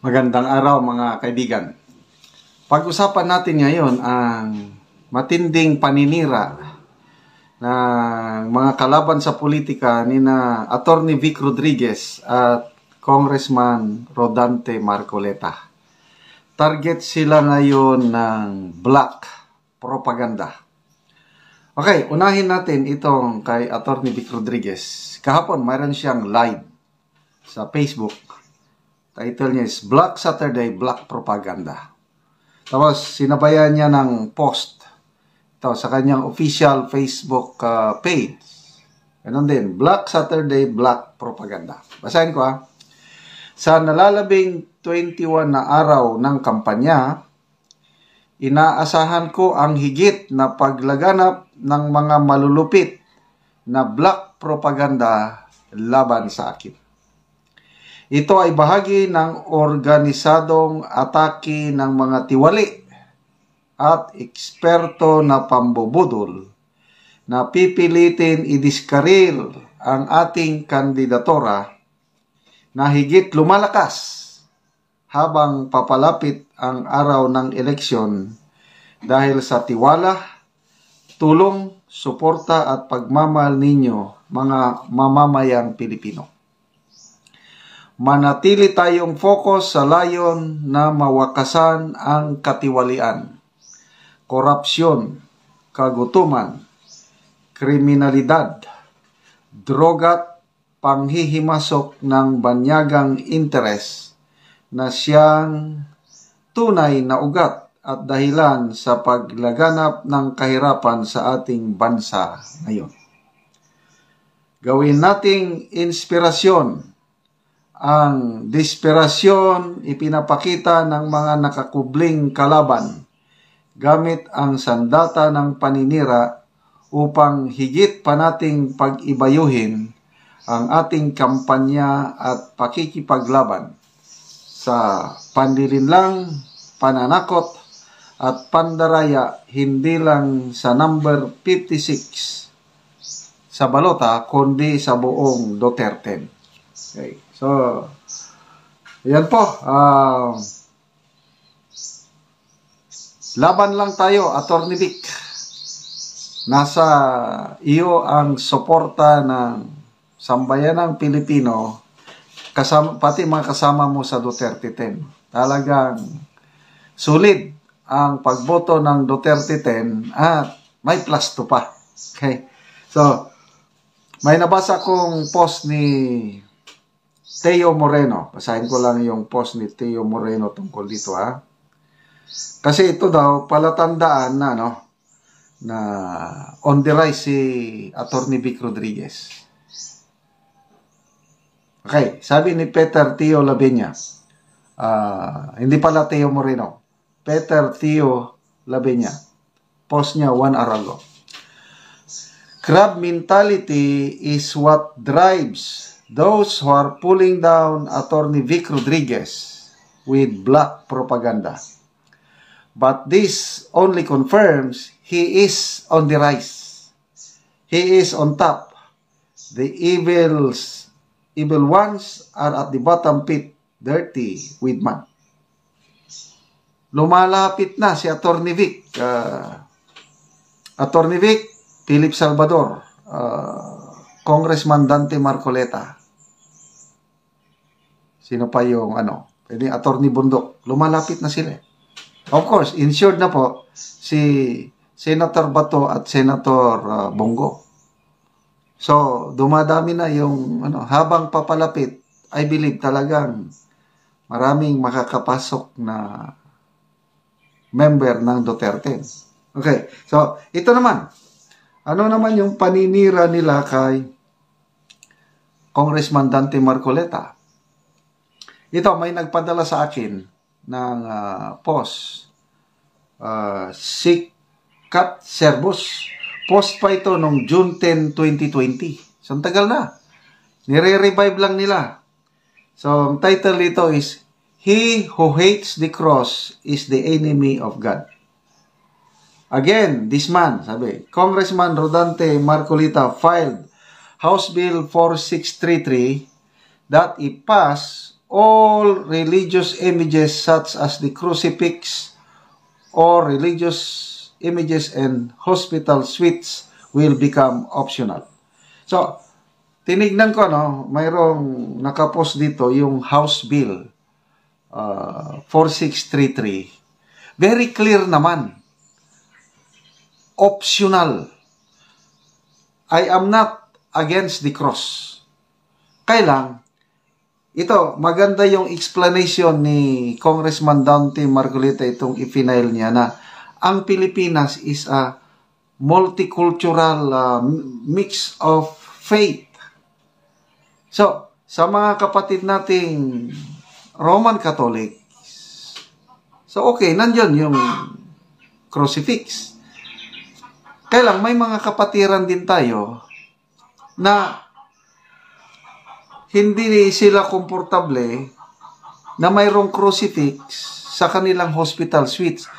Magandang araw mga kaibigan. Pag-usapan natin ngayon ang matinding paninira ng mga kalaban sa politika ni na Attorney Vic Rodriguez at Congressman Rodante Marcoleta. Target sila ngayon ng black propaganda. Okay, unahin natin itong kay Attorney Vic Rodriguez. Kahapon mayroon siyang live sa Facebook. Title niya is Black Saturday, Black Propaganda. Tapos sinabayan niya ng post ito sa kanyang official Facebook page. Ganon din, Black Saturday, Black Propaganda. Basahin ko ha. Sa nalalabing 21 na araw ng kampanya, inaasahan ko ang higit na paglaganap ng mga malulupit na black propaganda laban sa akin. Ito ay bahagi ng organisadong atake ng mga tiwali at eksperto na pambubudol na pipilitin idiskaril ang ating kandidatura na higit lumalakas habang papalapit ang araw ng eleksyon dahil sa tiwala, tulong, suporta at pagmamahal ninyo mga mamamayang Pilipino. Manatili tayong focus sa layon na mawakasan ang katiwalian, korupsyon, kagutuman, kriminalidad, drogat, panghihimasok ng banyagang interes na siyang tunay na ugat at dahilan sa paglaganap ng kahirapan sa ating bansa ngayon. Gawin nating inspirasyon ang desperasyon ipinapakita ng mga nakakubling kalaban gamit ang sandata ng paninira upang higit pa nating pag-ibayuhin ang ating kampanya at pakikipaglaban sa panlilinlang, pananakot at pandaraya hindi lang sa number 56 sa balota kundi sa buong Duterte. Okay. So, ayan po. Laban lang tayo, Attorney Vic. Nasa iyo ang suporta ng sambayanang Pilipino, pati mga kasama mo sa Duterte 10. Talagang sulit ang pagboto ng Duterte 10 at may plus 2 pa. Okay? So, may nabasa kong post ni Teo Moreno. Basahin ko lang yung post ni Teo Moreno tungkol dito ha. Kasi ito daw palatandaan na na on the rise si Attorney Vic Rodriguez. Okay, sabi ni Peter Teo Labenya. Hindi pala Teo Moreno. Peter Teo Labenya. Post niya 1 hour ago. Crab mentality is what drives those who are pulling down Attorney Vic Rodriguez with black propaganda. But this only confirms he is on the rise. He is on top. The evil ones are at the bottom pit, dirty with mud. Lumalapit na si Attorney Vic. Attorney Vic, Philip Salvador, Congressman Dante Marcoleta. Sino pa yung pwede Attorney Bundok. Lumalapit na sila. Of course, insured na po si Senator Bato at Senator Bongo. So, dumadami na yung habang papalapit, I believe talagang maraming makakapasok na member ng Duterte. Okay, so ito naman. Ano naman yung paninira nila kay Congressman Dante Marcoleta? Ito, may nagpadala sa akin ng post. Sikat Servos. Post pa ito noong June 10, 2020. So, ang tagal na. Nire-revive lang nila. So, ang title nito is, He who hates the cross is the enemy of God. Again, this man, sabi, Congressman Rodante Marcoleta filed House Bill 4633 that if passed, all religious images such as the crucifix or religious images and hospital suites will become optional. So, tinignan ko, mayroong nakapost dito yung House Bill 4633. Very clear naman. Optional. I am not against the cross. Kailang, ito, maganda yung explanation ni Congressman Dante Marcolita, itong ipinail niya na ang Pilipinas is a multicultural mix of faith. So, sa mga kapatid nating Roman Catholic, so okay, nandiyan yung crucifix. Kaya lang, may mga kapatiran din tayo na hindi sila komportable na mayroong crucifix sa kanilang hospital suites.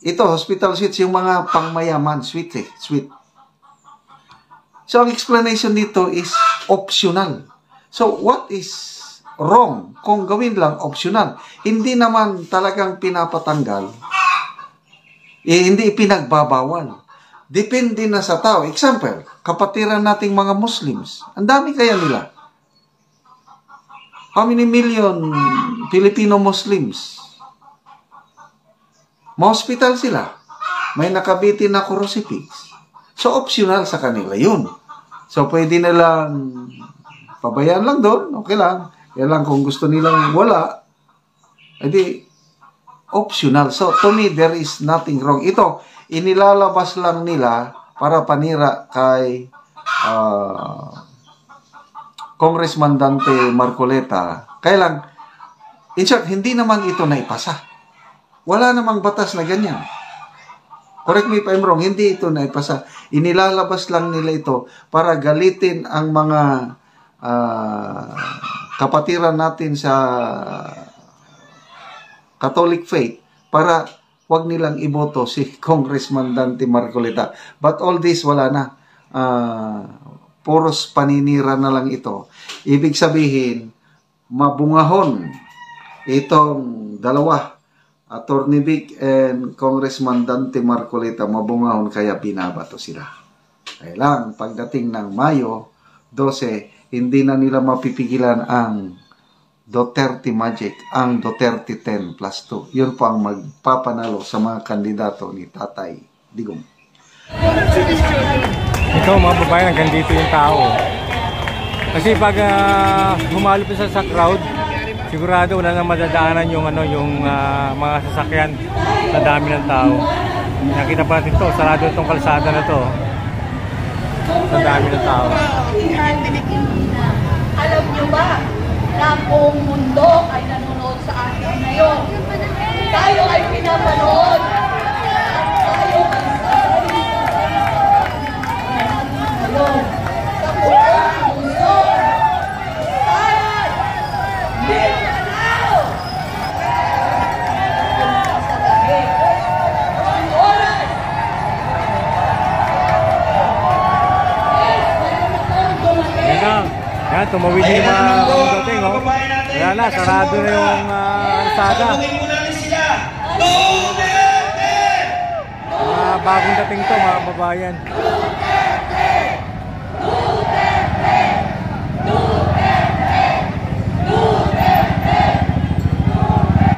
Ito, hospital suites, yung mga pangmayaman, suite. So, ang explanation dito is optional. So, what is wrong kung gawin lang optional? Hindi naman talagang pinapatanggal. Hindi ipinagbabawal. Depende na sa tao. Example, kapatiran nating mga Muslims. Ang dami kaya nila. How many million Filipino Muslims? Ma-hospital sila. May nakabitin na crucifix. So, optional sa kanila yun. So, pwede nilang pabayaan lang doon. Okay lang. Yan lang kung gusto nilang wala. Edi, optional. So, to me, there is nothing wrong. Ito, inilalabas lang nila para panira kay Congressman Dante Marcolita. Kaya lang, in short, hindi naman ito naipasa. Wala namang batas na ganyan. Correct me if I'm wrong, hindi ito naipasa. Inilalabas lang nila ito para galitin ang mga kapatiran natin sa Catholic faith para wag nilang iboto si Congressman Dante Marcolita. But all this, wala na. Puros paninira na lang ito. Ibig sabihin, mabungahon itong dalawa, Attorney Vic and Congressman Dante Marcolita, mabungahon kaya binabato sila. Kaya lang, pagdating ng Mayo 12, hindi na nila mapipigilan ang Duterte Magic, ang Duterte 10 plus 2. Yun po ang magpapanalo sa mga kandidato ni Tatay Digong. Ito mga babae, hanggang dito yung tao. Kasi pag humalo pa sa crowd, sigurado wala nang madadaanan yung mga sasakyan sa dami ng tao. Nakita pa natin to, sarado itong kalsada na to. Sa dami ng tao. Alam nyo ba na buong mundo ay nanonood sa atin ngayon? Tayo ay pinapanood. Tayo ay sa buong mundo. Tayo! Mindanao! Sa gabi. Ang oras. Yan, tumawid yung mga dating, oh. Wala na, sarado na yung kalsada. Bagong dating to, mga babayan.